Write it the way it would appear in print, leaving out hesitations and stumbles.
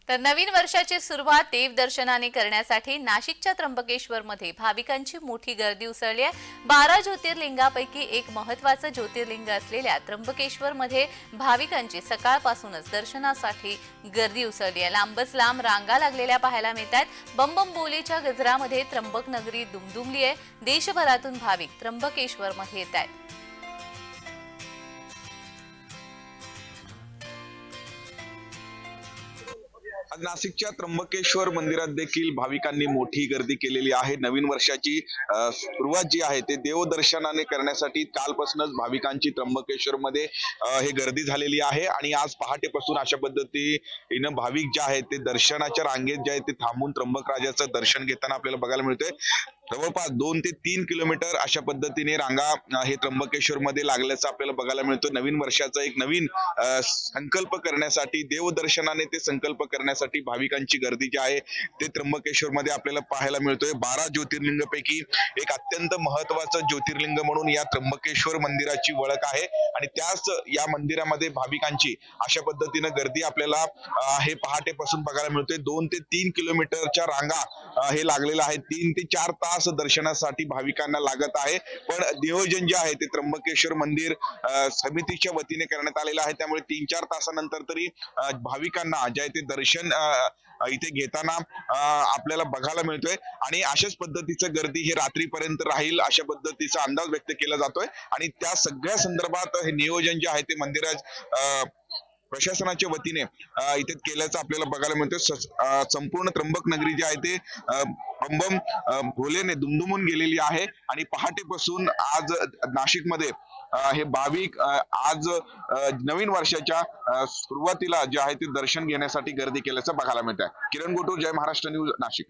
तर नवीन वर्षाची सुरुवात देवदर्शनाने करण्यासाठी नाशिकच्या त्र्यंबकेश्वर मध्ये भाविकांची मोठी गर्दी उसळली आहे। 12 ज्योतिर्लिंगापैकी एक महत्त्वाचं ज्योतिर्लिंग असलेल्या त्र्यंबकेश्वर मध्ये भाविकांची सकाळपासूनच दर्शनासाठी गर्दी उसळली आहे। लांबच लांब रांगा लागलेल्या पाहायला मिळतात। बम बम बोलीच्या गजरामध्ये त्र्यंबक नगरी दुमदुमली आहे। देशभरातून भाविक त्र्यंबकेश्वर मध्ये येत आहेत। नाशिकच्या त्र्यंबकेश्वर मंदिरात देखील भाविकांनी मोठी गर्दी केलेली आहे। नवीन वर्षाची सुरुवात जी आहे ते देवदर्शनाने करण्यासाठी कालपासूनच भाविकांची त्र्यंबकेश्वर मध्ये हे गर्दी झालेली आहे आणि आज पहाटेपासून अशा पद्धतीनं भाविक जे आहेत ते दर्शनाच्या रांगेत जे आहेत ते थांबून त्र्यंबक राजाचं दर्शन घेताना आपल्याला बघायला मिळतंय। जवळपास 2 ते 3 किलोमीटर अशा पद्धतीने रांगा हे त्र्यंबकेश्वर मध्ये लागल्याचं आपल्याला बघायला मिळतं। नवीन वर्षाचा एक नवीन संकल्प करण्यासाठी देवदर्शनाने ते संकल्प करण्यासाठी भाविकांची गर्दी जी आहे ते त्र्यंबकेश्वर मध्ये आपल्याला पाहायला मिळतोय। 12 ज्योतिर्लिंगापैकी एक अत्यंत महत्त्वाचं ज्योतिर्लिंग म्हणून या त्र्यंबकेश्वर मंदिराची ओळख आहे आणि त्याच या मंदिरामध्ये भाविकांची अशा पद्धतीनं गर्दी आपल्याला हे पहाटेपासून बघायला मिळतोय। 2 ते 3 किलोमीटरच्या रांगा हे लागलेलं आहे। 3 ते 4 तास दर्शनासाठी भाविकांना लागत आहे। पण नियोजन जे आहे ते त्र्यंबकेश्वर मंदिर समितीच्या वतीने करण्यात आलेलं आहे, त्यामुळे 3-4 तासानंतर तरी भाविकांना जे आहे ते दर्शन इथे घेताना आपल्याला बघायला मिळतोय आणि अशाच पद्धतीचं गर्दी ही रात्रीपर्यंत राहील अशा पद्धतीचा अंदाज व्यक्त केला जातोय आणि त्या सगळ्या संदर्भात हे नियोजन जे आहे ते मंदिरात प्रशासनाच्या वतीने इथे केल्याचं आपल्याला बघायला मिळतं। संपूर्ण त्र्यंबक नगरी जी आहे ते बम भोलेने दुमदुमून गेलेली आहे आणि पहाटेपासून आज नाशिकमध्ये हे भाविक आज नवीन वर्षाच्या सुरुवातीला जे आहे ते दर्शन घेण्यासाठी गर्दी केल्याचं बघायला मिळत आहे। किरण गोटूर, जय महाराष्ट्र न्यूज, नाशिक।